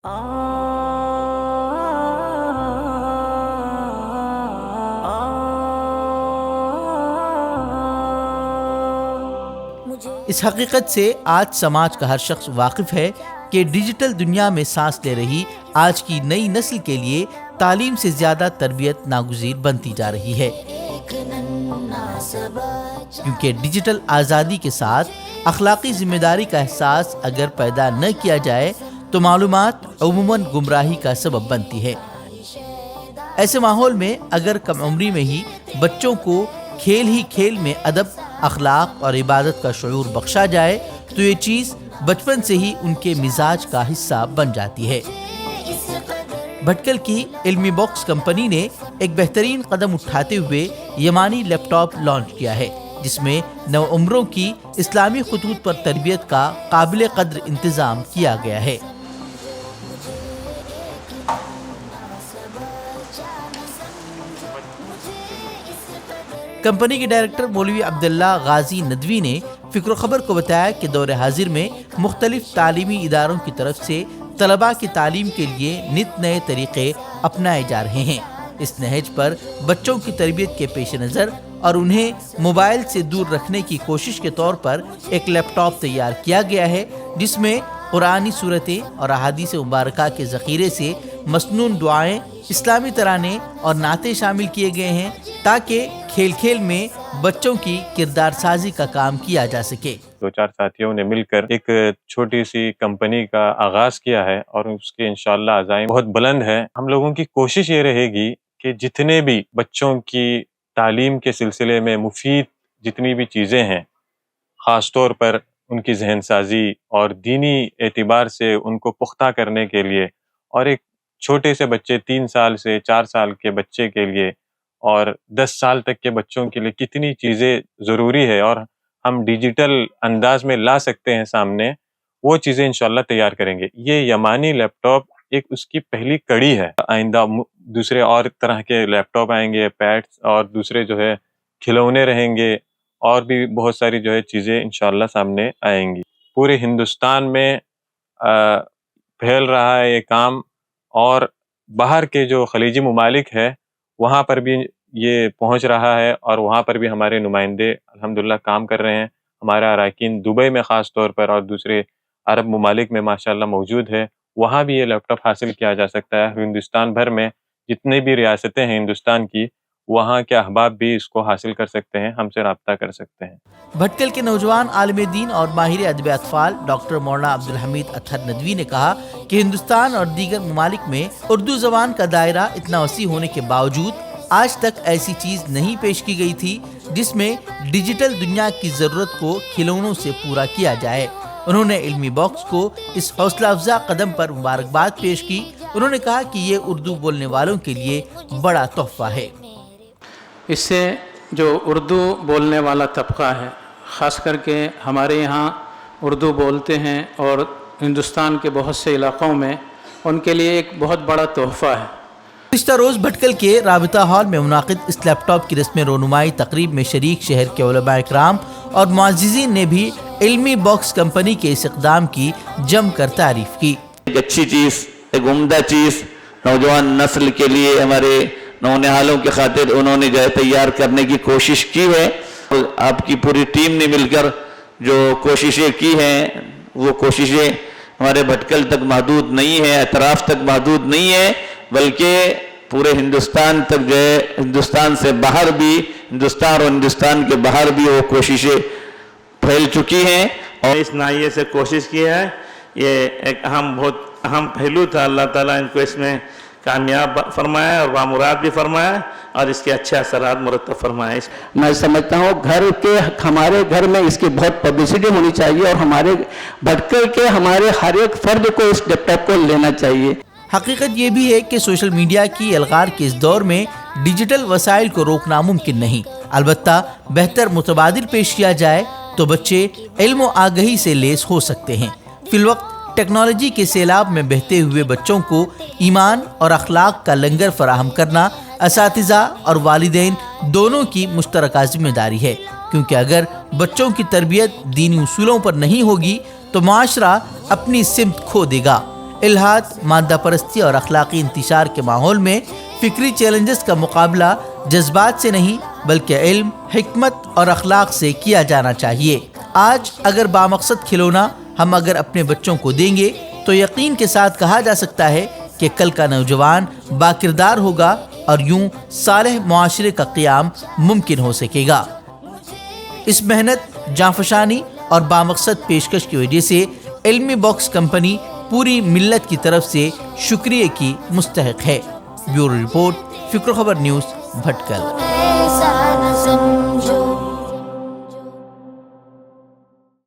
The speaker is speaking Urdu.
اس حقیقت سے آج سماج کا ہر شخص واقف ہے کہ ڈیجیٹل دنیا میں سانس لے رہی آج کی نئی نسل کے لیے تعلیم سے زیادہ تربیت ناگزیر بنتی جا رہی ہے، کیونکہ ڈیجیٹل آزادی کے ساتھ اخلاقی ذمہ داری کا احساس اگر پیدا نہ کیا جائے تو معلومات عموماً گمراہی کا سبب بنتی ہے۔ ایسے ماحول میں اگر کم عمری میں ہی بچوں کو کھیل ہی کھیل میں ادب، اخلاق اور عبادت کا شعور بخشا جائے تو یہ چیز بچپن سے ہی ان کے مزاج کا حصہ بن جاتی ہے۔ بھٹکل کی علمی باکس کمپنی نے ایک بہترین قدم اٹھاتے ہوئے یمانی لیپ ٹاپ لانچ کیا ہے، جس میں نوعمروں کی اسلامی خطوط پر تربیت کا قابل قدر انتظام کیا گیا ہے۔ کمپنی کے ڈائریکٹر مولوی عبداللہ غازی ندوی نے فکر و خبر کو بتایا کہ دور حاضر میں مختلف تعلیمی اداروں کی طرف سے طلباء کی تعلیم کے لیے نت نئے طریقے اپنائے جا رہے ہیں۔ اس نہج پر بچوں کی تربیت کے پیش نظر اور انہیں موبائل سے دور رکھنے کی کوشش کے طور پر ایک لیپ ٹاپ تیار کیا گیا ہے، جس میں قرآنی صورتیں اور احادیث مبارکہ کے ذخیرے سے مسنون دعائیں، اسلامی ترانے اور نعتیں شامل کیے گئے ہیں تاکہ کھیل کھیل میں بچوں کی کردار سازی کا کام کیا جا سکے۔ دو چار ساتھیوں نے مل کر ایک چھوٹی سی کمپنی کا آغاز کیا ہے اور اس کے انشاءاللہ عزائم بہت بلند ہے۔ ہم لوگوں کی کوشش یہ رہے گی کہ جتنے بھی بچوں کی تعلیم کے سلسلے میں مفید جتنی بھی چیزیں ہیں، خاص طور پر ان کی ذہن سازی اور دینی اعتبار سے ان کو پختہ کرنے کے لیے، اور ایک چھوٹے سے بچے 3 سال سے 4 سال کے بچے کے لیے اور 10 سال تک کے بچوں کے لیے کتنی چیزیں ضروری ہے اور ہم ڈیجیٹل انداز میں لا سکتے ہیں سامنے، وہ چیزیں انشاءاللہ تیار کریں گے۔ یہ یمانی لیپ ٹاپ ایک اس کی پہلی کڑی ہے۔ آئندہ دوسرے اور طرح کے لیپ ٹاپ آئیں گے، پیڈس اور دوسرے جو ہے کھلونے رہیں گے، اور بھی بہت ساری جو ہے چیزیں انشاءاللہ سامنے آئیں گی۔ پورے ہندوستان میں پھیل رہا ہے یہ کام، اور باہر کے جو خلیجی ممالک ہے وہاں پر بھی یہ پہنچ رہا ہے، اور وہاں پر بھی ہمارے نمائندے الحمدللہ کام کر رہے ہیں۔ ہمارے اراکین دبئی میں خاص طور پر اور دوسرے عرب ممالک میں ماشاءاللہ موجود ہے، وہاں بھی یہ لیپ ٹاپ حاصل کیا جا سکتا ہے۔ ہندوستان بھر میں جتنی بھی ریاستیں ہیں ہندوستان کی، وہاں کے احباب بھی اس کو حاصل کر سکتے ہیں، ہم سے رابطہ کر سکتے ہیں۔ بھٹکل کے نوجوان عالم دین اور ماہر ادب اطفال ڈاکٹر مولانا عبدالحمید اطہر ندوی نے کہا کہ ہندوستان اور دیگر ممالک میں اردو زبان کا دائرہ اتنا وسیع ہونے کے باوجود آج تک ایسی چیز نہیں پیش کی گئی تھی جس میں ڈیجیٹل دنیا کی ضرورت کو کھلونوں سے پورا کیا جائے۔ انہوں نے علمی باکس کو اس حوصلہ افزا قدم پر مبارکباد پیش کی۔ انہوں نے کہا کہ یہ اردو بولنے والوں کے لیے بڑا تحفہ ہے۔ اس سے جو اردو بولنے والا طبقہ ہے، خاص کر کے ہمارے یہاں اردو بولتے ہیں اور ہندوستان کے بہت سے علاقوں میں، ان کے لیے ایک بہت بڑا تحفہ ہے۔ گزشتہ روز بھٹکل کے رابطہ ہال میں منعقد اس لیپ ٹاپ کی رسم رونمائی تقریب میں شریک شہر کے علماء اکرام اور معززین نے بھی علمی باکس کمپنی کے اس اقدام کی جم کر تعریف کی۔ ایک اچھی چیز، ایک عمدہ چیز نوجوان نسل کے لیے، ہمارے نونہالوں کی خاطر انہوں نے جو ہے تیار کرنے کی کوشش کی ہے۔ آپ کی پوری ٹیم نے مل کر جو کوششیں کی ہیں، وہ کوششیں ہمارے بھٹکل تک محدود نہیں ہیں، اطراف تک محدود نہیں ہیں، بلکہ پورے ہندوستان تک جو ہے، ہندوستان سے باہر بھی، ہندوستان اور ہندوستان کے باہر بھی وہ کوششیں پھیل چکی ہیں۔ اور اس ناحیے سے کوشش کی ہے، یہ ایک بہت اہم پہلو تھا۔ اللہ تعالیٰ ان کو اس میں کامیاب فرمایا اور بامراد بھی فرمایا، اور اس کے اچھے اثرات مرتب فرمائے۔ میں سمجھتا ہوں ہمارے گھر میں اس کی بہت پبلسٹی ہونی چاہیے، اور ہمارے بھٹکل کے ہمارے ہر ایک فرد کو اس لیپ ٹاپ کو لینا چاہیے۔ حقیقت یہ بھی ہے کہ سوشل میڈیا کی الغار کے اس دور میں ڈیجیٹل وسائل کو روکنا ممکن نہیں، البتہ بہتر متبادل پیش کیا جائے تو بچے علم و آگہی سے لیس ہو سکتے ہیں۔ فی الوقت ٹیکنالوجی کے سیلاب میں بہتے ہوئے بچوں کو ایمان اور اخلاق کا لنگر فراہم کرنا اساتذہ اور والدین دونوں کی مشترکہ ذمہ داری ہے، کیونکہ اگر بچوں کی تربیت دینی اصولوں پر نہیں ہوگی تو معاشرہ اپنی سمت کھو دے گا۔ الحاد، مادہ پرستی اور اخلاقی انتشار کے ماحول میں فکری چیلنجز کا مقابلہ جذبات سے نہیں بلکہ علم، حکمت اور اخلاق سے کیا جانا چاہیے۔ آج اگر بامقصد کھلونا ہم اگر اپنے بچوں کو دیں گے تو یقین کے ساتھ کہا جا سکتا ہے کہ کل کا نوجوان باکردار ہوگا اور یوں صالح معاشرے کا قیام ممکن ہو سکے گا۔ اس محنت، جانفشانی اور بامقصد پیشکش کی وجہ سے علمی باکس کمپنی پوری ملت کی طرف سے شکریہ کی مستحق ہے۔ بیورو رپورٹ، فکر خبر نیوز، بھٹکل۔